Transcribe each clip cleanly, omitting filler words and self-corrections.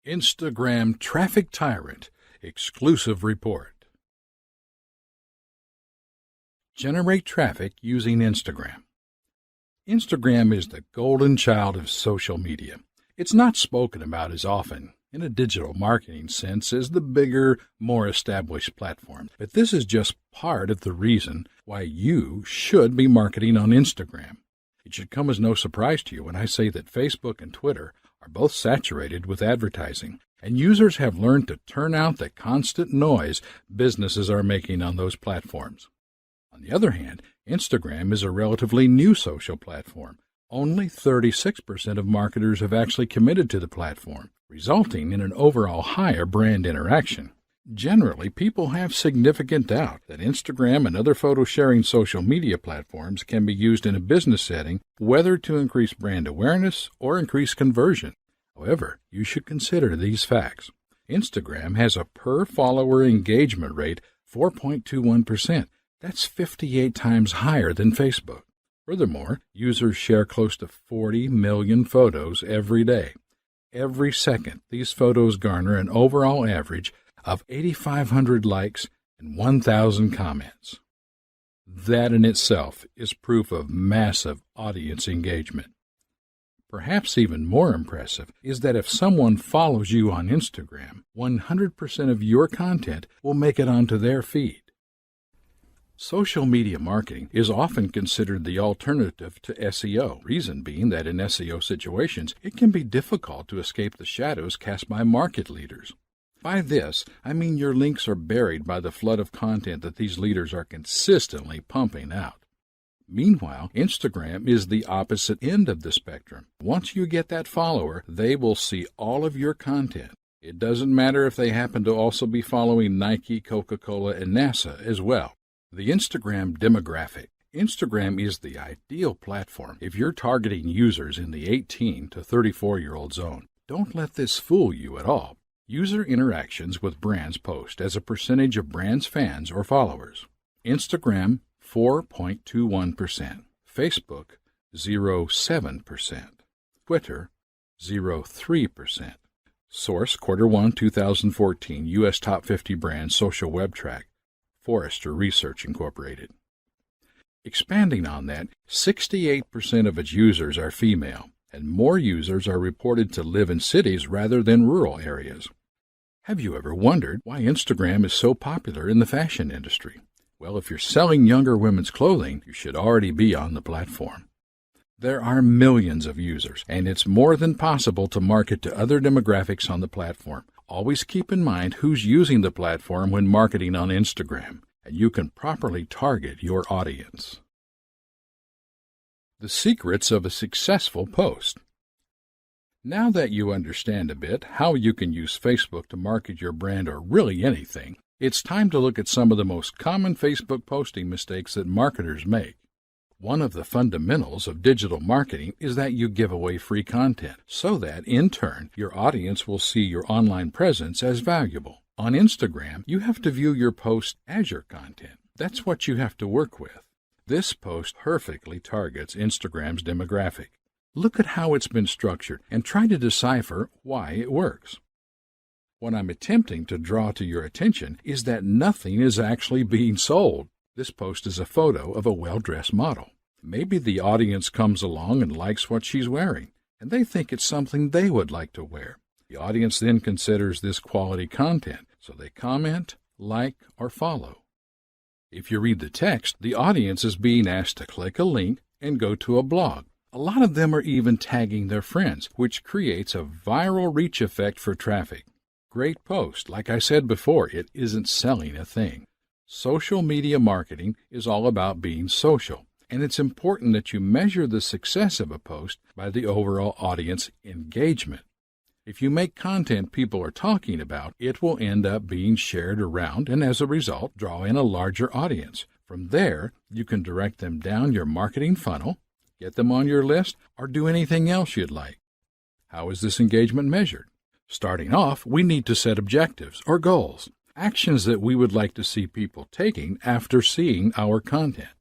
Instagram Traffic Tyrant Exclusive Report. Generate traffic using Instagram. Instagram is the golden child of social media. It's not spoken about as often in a digital marketing sense as the bigger, more established platforms. But this is just part of the reason why you should be marketing on Instagram. It should come as no surprise to you when I say that Facebook and Twitter are both saturated with advertising, and users have learned to turn out the constant noise businesses are making on those platforms. On the other hand, Instagram is a relatively new social platform. Only 36% of marketers have actually committed to the platform, resulting in an overall higher brand interaction. Generally, people have significant doubt that Instagram and other photo-sharing social media platforms can be used in a business setting, whether to increase brand awareness or increase conversion. However, you should consider these facts. Instagram has a per-follower engagement rate 4.21%. That's 58 times higher than Facebook. Furthermore, users share close to 40 million photos every day. Every second, these photos garner an overall average of 8,500 likes and 1,000 comments. That in itself is proof of massive audience engagement. Perhaps even more impressive is that if someone follows you on Instagram, 100% of your content will make it onto their feed. Social media marketing is often considered the alternative to SEO, reason being that in SEO situations, it can be difficult to escape the shadows cast by market leaders. By this, I mean your links are buried by the flood of content that these leaders are consistently pumping out. Meanwhile, Instagram is the opposite end of the spectrum. Once you get that follower, they will see all of your content. It doesn't matter if they happen to also be following Nike, Coca-Cola, and NASA as well. The Instagram demographic. Instagram is the ideal platform if you're targeting users in the 18 to 34-year-old zone. Don't let this fool you at all. User interactions with brands post as a percentage of brands' fans or followers. Instagram, 4.21%. Facebook, 0.7%. Twitter, 0.3%. Source, Q1 2014, U.S. Top 50 Brands Social Web Track. Forrester Research Incorporated. Expanding on that, 68% of its users are female, and more users are reported to live in cities rather than rural areas. Have you ever wondered why Instagram is so popular in the fashion industry? Well, if you're selling younger women's clothing, you should already be on the platform. There are millions of users, and it's more than possible to market to other demographics on the platform. Always keep in mind who's using the platform when marketing on Instagram, and you can properly target your audience. The secrets of a successful post. Now that you understand a bit how you can use Facebook to market your brand or really anything, it's time to look at some of the most common Facebook posting mistakes that marketers make. One of the fundamentals of digital marketing is that you give away free content so that, in turn, your audience will see your online presence as valuable. On Instagram, you have to view your post as your content. That's what you have to work with. This post perfectly targets Instagram's demographic. Look at how it's been structured and try to decipher why it works. What I'm attempting to draw to your attention is that nothing is actually being sold. This post is a photo of a well-dressed model. Maybe the audience comes along and likes what she's wearing, and they think it's something they would like to wear. The audience then considers this quality content, so they comment, like, or follow. If you read the text, the audience is being asked to click a link and go to a blog. A lot of them are even tagging their friends, which creates a viral reach effect for traffic. Great post. Like I said before, it isn't selling a thing. Social media marketing is all about being social, and it's important that you measure the success of a post by the overall audience engagement. If you make content people are talking about, it will end up being shared around and as a result draw in a larger audience. From there, you can direct them down your marketing funnel, get them on your list, or do anything else you'd like. How is this engagement measured? Starting off, we need to set objectives or goals. Actions that we would like to see people taking after seeing our content.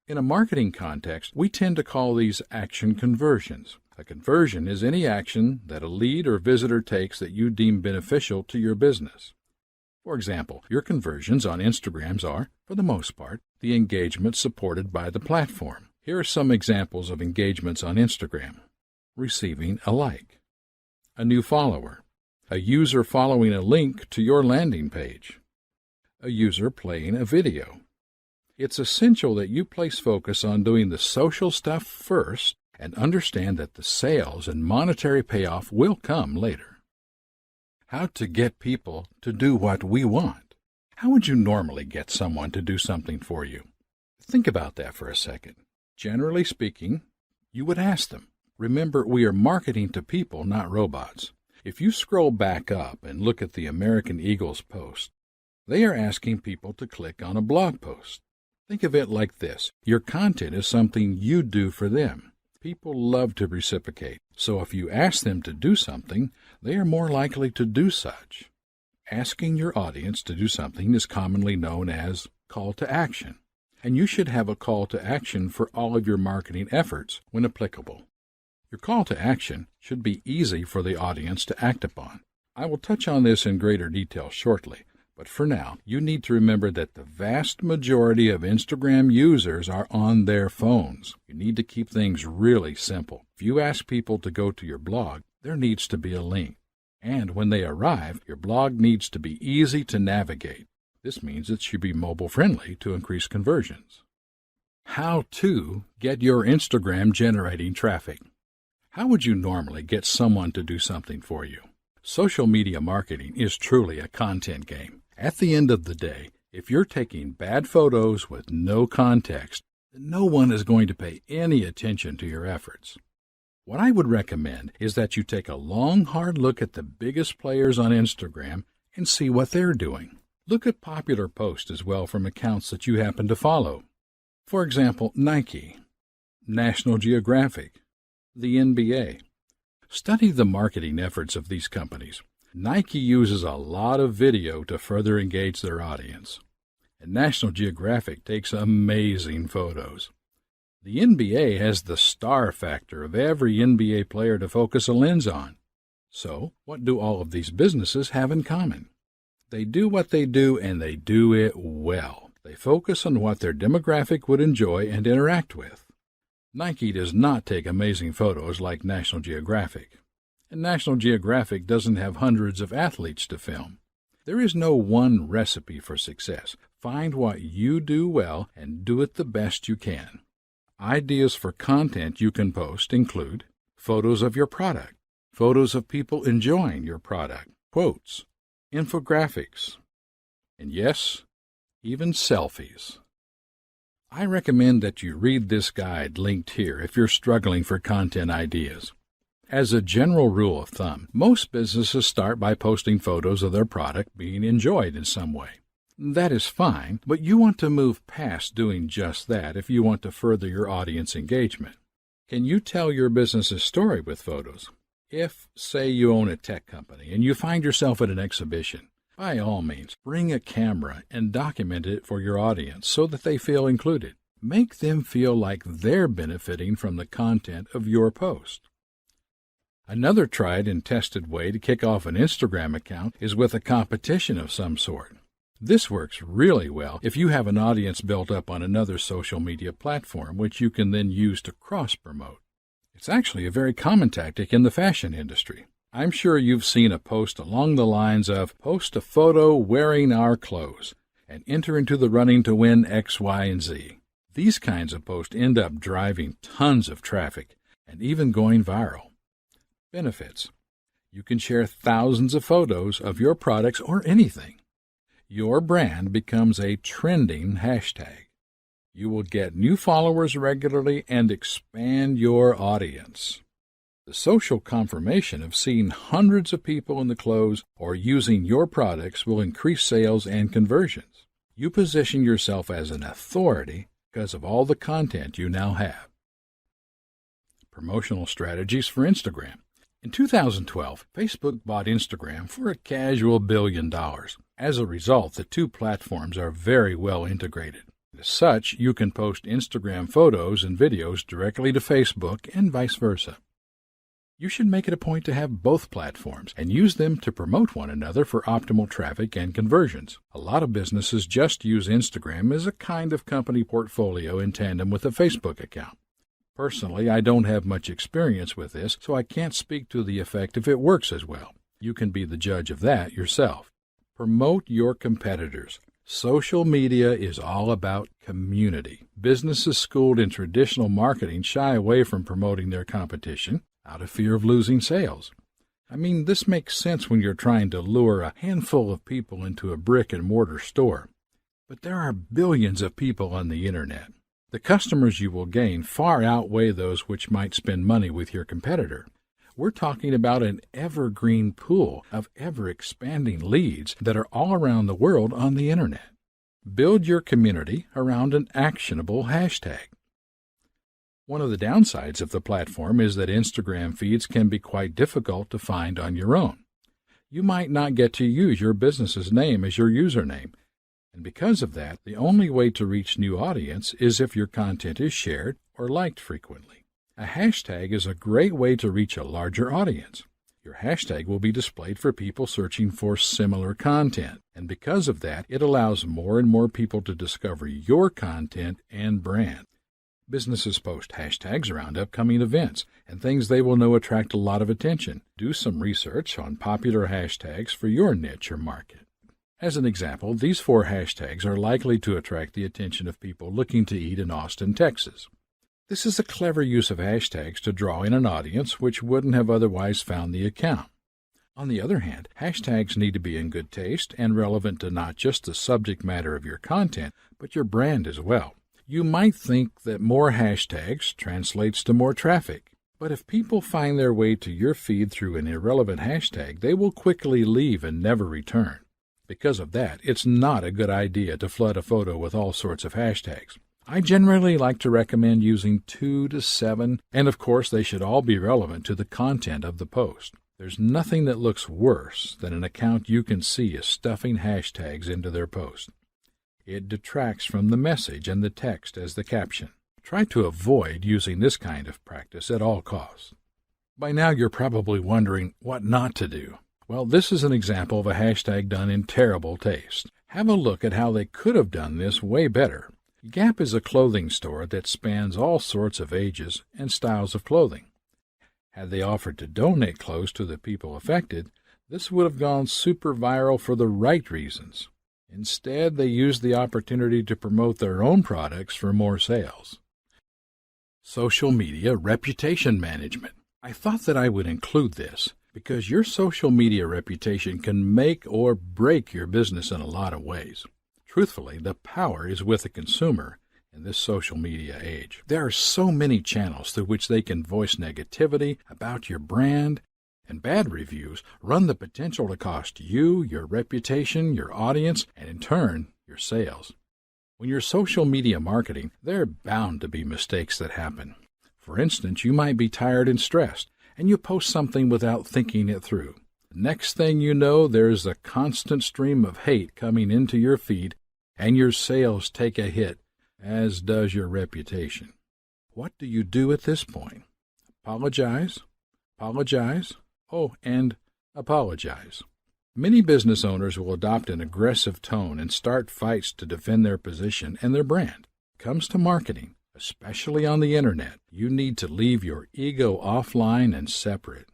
In a marketing context, we tend to call these action conversions. A conversion is any action that a lead or visitor takes that you deem beneficial to your business. For example, your conversions on Instagrams are, for the most part, the engagements supported by the platform. Here are some examples of engagements on Instagram. Receiving a like, a new follower, a user following a link to your landing page, a user playing a video. It's essential that you place focus on doing the social stuff first and understand that the sales and monetary payoff will come later. How to get people to do what we want. How would you normally get someone to do something for you? Think about that for a second. Generally speaking, you would ask them. Remember, we are marketing to people, not robots. If you scroll back up and look at the American Eagle's post, they are asking people to click on a blog post. Think of it like this. Your content is something you do for them. People love to reciprocate, so if you ask them to do something, they are more likely to do such. Asking your audience to do something is commonly known as call to action, and you should have a call to action for all of your marketing efforts when applicable. Your call to action should be easy for the audience to act upon. I will touch on this in greater detail shortly, but for now, you need to remember that the vast majority of Instagram users are on their phones. You need to keep things really simple. If you ask people to go to your blog, there needs to be a link. And when they arrive, your blog needs to be easy to navigate. This means it should be mobile-friendly to increase conversions. How to get your Instagram generating traffic. How would you normally get someone to do something for you? Social media marketing is truly a content game. At the end of the day, if you're taking bad photos with no context, then no one is going to pay any attention to your efforts. What I would recommend is that you take a long, hard look at the biggest players on Instagram and see what they're doing. Look at popular posts as well from accounts that you happen to follow. For example, Nike, National Geographic, the NBA. Study the marketing efforts of these companies. Nike uses a lot of video to further engage their audience, and National Geographic takes amazing photos. The NBA has the star factor of every NBA player to focus a lens on. So, what do all of these businesses have in common? They do what they do, and they do it well. They focus on what their demographic would enjoy and interact with. Nike does not take amazing photos like National Geographic, and National Geographic doesn't have hundreds of athletes to film. There is no one recipe for success. Find what you do well and do it the best you can. Ideas for content you can post include photos of your product, photos of people enjoying your product, quotes, infographics, and yes, even selfies. I recommend that you read this guide linked here if you're struggling for content ideas. As a general rule of thumb, most businesses start by posting photos of their product being enjoyed in some way. That is fine, but you want to move past doing just that if you want to further your audience engagement. Can you tell your business's story with photos? If, say, you own a tech company and you find yourself at an exhibition, by all means, bring a camera and document it for your audience so that they feel included. Make them feel like they're benefiting from the content of your post. Another tried and tested way to kick off an Instagram account is with a competition of some sort. This works really well if you have an audience built up on another social media platform, which you can then use to cross-promote. It's actually a very common tactic in the fashion industry. I'm sure you've seen a post along the lines of, post a photo wearing our clothes and enter into the running to win X, Y, and Z. These kinds of posts end up driving tons of traffic and even going viral. Benefits. You can share thousands of photos of your products or anything. Your brand becomes a trending hashtag. You will get new followers regularly and expand your audience. The social confirmation of seeing hundreds of people in the clothes or using your products will increase sales and conversions. You position yourself as an authority because of all the content you now have. Promotional strategies for Instagram. In 2012, Facebook bought Instagram for a casual $1 billion. As a result, the two platforms are very well integrated. As such, you can post Instagram photos and videos directly to Facebook and vice versa. You should make it a point to have both platforms and use them to promote one another for optimal traffic and conversions. A lot of businesses just use Instagram as a kind of company portfolio in tandem with a Facebook account. Personally, I don't have much experience with this, so I can't speak to the effect if it works as well. You can be the judge of that yourself. Promote your competitors. Social media is all about community. Businesses schooled in traditional marketing shy away from promoting their competition out of fear of losing sales. I mean, this makes sense when you're trying to lure a handful of people into a brick-and-mortar store. But there are billions of people on the Internet. The customers you will gain far outweigh those which might spend money with your competitor. We're talking about an evergreen pool of ever-expanding leads that are all around the world on the Internet. Build your community around an actionable hashtag. One of the downsides of the platform is that Instagram feeds can be quite difficult to find on your own. You might not get to use your business's name as your username, and because of that, the only way to reach new audience is if your content is shared or liked frequently. A hashtag is a great way to reach a larger audience. Your hashtag will be displayed for people searching for similar content, and because of that, it allows more and more people to discover your content and brand. Businesses post hashtags around upcoming events and things they will know attract a lot of attention. Do some research on popular hashtags for your niche or market. As an example, these 4 hashtags are likely to attract the attention of people looking to eat in Austin, Texas. This is a clever use of hashtags to draw in an audience which wouldn't have otherwise found the account. On the other hand, hashtags need to be in good taste and relevant to not just the subject matter of your content, but your brand as well. You might think that more hashtags translates to more traffic, but if people find their way to your feed through an irrelevant hashtag, they will quickly leave and never return. Because of that, it's not a good idea to flood a photo with all sorts of hashtags. I generally like to recommend using 2 to 7, and of course they should all be relevant to the content of the post. There's nothing that looks worse than an account you can see is stuffing hashtags into their post. It detracts from the message and the text as the caption. Try to avoid using this kind of practice at all costs. By now you're probably wondering what not to do. Well, this is an example of a hashtag done in terrible taste. Have a look at how they could have done this way better. Gap is a clothing store that spans all sorts of ages and styles of clothing. Had they offered to donate clothes to the people affected, this would have gone super viral for the right reasons. Instead, they used the opportunity to promote their own products for more sales. Social media reputation management. I thought that I would include this because your social media reputation can make or break your business in a lot of ways. Truthfully, the power is with the consumer in this social media age. There are so many channels through which they can voice negativity about your brand, and bad reviews run the potential to cost you, your reputation, your audience, and in turn, your sales. When you're social media marketing, there are bound to be mistakes that happen. For instance, you might be tired and stressed, and you post something without thinking it through. Next thing you know, there's a constant stream of hate coming into your feed, and your sales take a hit, as does your reputation. What do you do at this point? Apologize? Apologize? Oh, and apologize. Many business owners will adopt an aggressive tone and start fights to defend their position and their brand. Comes to marketing, especially on the Internet, you need to leave your ego offline and separate.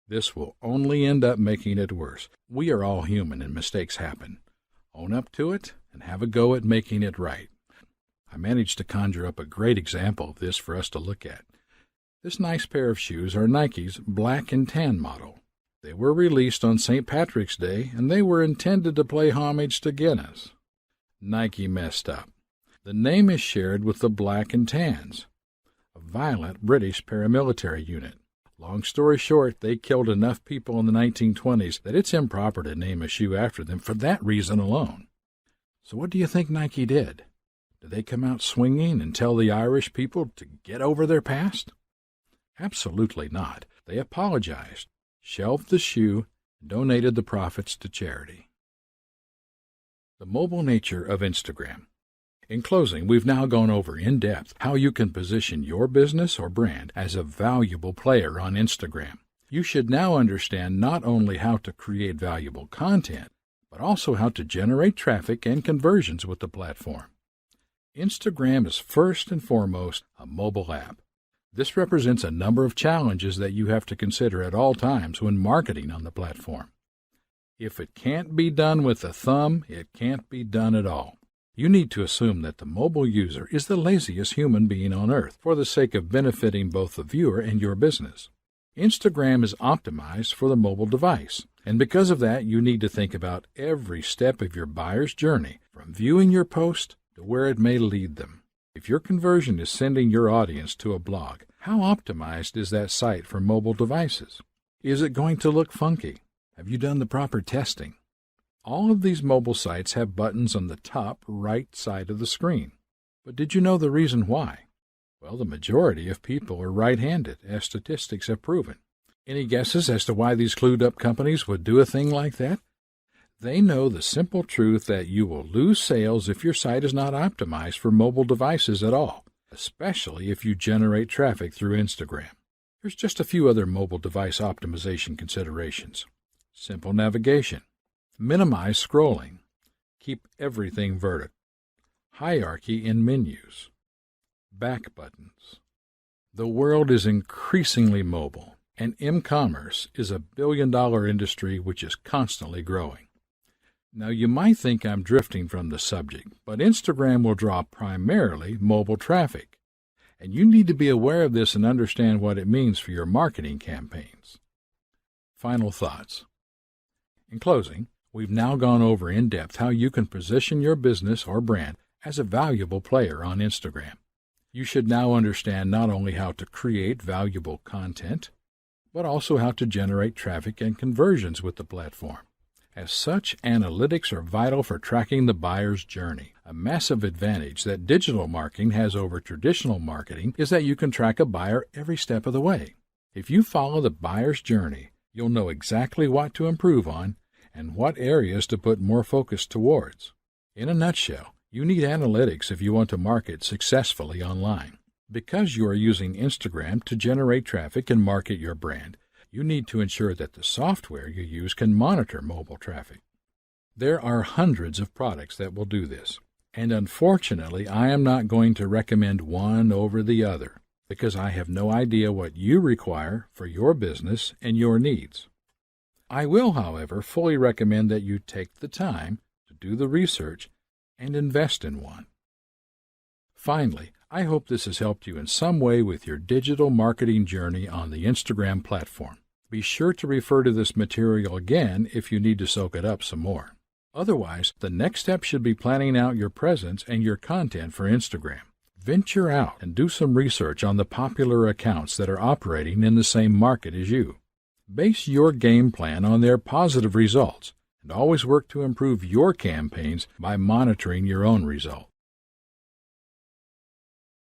This will only end up making it worse. We are all human and mistakes happen. Own up to it and have a go at making it right. I managed to conjure up a great example of this for us to look at. This nice pair of shoes are Nike's black and tan model. They were released on St. Patrick's Day, and they were intended to play homage to Guinness. Nike messed up. The name is shared with the Black and Tans, a violent British paramilitary unit. Long story short, they killed enough people in the 1920s that it's improper to name a shoe after them for that reason alone. So what do you think Nike did? Did they come out swinging and tell the Irish people to get over their past? Absolutely not. They apologized, shelved the shoe, and donated the profits to charity. The mobile nature of Instagram. In closing, we've now gone over in depth how you can position your business or brand as a valuable player on Instagram. You should now understand not only how to create valuable content, but also how to generate traffic and conversions with the platform. Instagram is first and foremost a mobile app. This represents a number of challenges that you have to consider at all times when marketing on the platform. If it can't be done with a thumb, it can't be done at all. You need to assume that the mobile user is the laziest human being on earth for the sake of benefiting both the viewer and your business. Instagram is optimized for the mobile device, and because of that, you need to think about every step of your buyer's journey, from viewing your post to where it may lead them. If your conversion is sending your audience to a blog, how optimized is that site for mobile devices? Is it going to look funky? Have you done the proper testing? All of these mobile sites have buttons on the top right side of the screen. But did you know the reason why? Well, the majority of people are right-handed, as statistics have proven. Any guesses as to why these clued-up companies would do a thing like that? They know the simple truth that you will lose sales if your site is not optimized for mobile devices at all, especially if you generate traffic through Instagram. Here's just a few other mobile device optimization considerations. Simple navigation. Minimize scrolling. Keep everything vertical. Hierarchy in menus. Back buttons. The world is increasingly mobile, and m-commerce is a billion-dollar industry which is constantly growing. Now, you might think I'm drifting from the subject, but Instagram will draw primarily mobile traffic, and you need to be aware of this and understand what it means for your marketing campaigns. Final thoughts. In closing, we've now gone over in depth how you can position your business or brand as a valuable player on Instagram. You should now understand not only how to create valuable content, but also how to generate traffic and conversions with the platform. As such, analytics are vital for tracking the buyer's journey. A massive advantage that digital marketing has over traditional marketing is that you can track a buyer every step of the way. If you follow the buyer's journey, you'll know exactly what to improve on and what areas to put more focus towards. In a nutshell, you need analytics if you want to market successfully online. Because you are using Instagram to generate traffic and market your brand, you need to ensure that the software you use can monitor mobile traffic. There are hundreds of products that will do this, and unfortunately, I am not going to recommend one over the other because I have no idea what you require for your business and your needs. I will, however, fully recommend that you take the time to do the research and invest in one. Finally, I hope this has helped you in some way with your digital marketing journey on the Instagram platform. Be sure to refer to this material again if you need to soak it up some more. Otherwise, the next step should be planning out your presence and your content for Instagram. Venture out and do some research on the popular accounts that are operating in the same market as you. Base your game plan on their positive results and always work to improve your campaigns by monitoring your own results.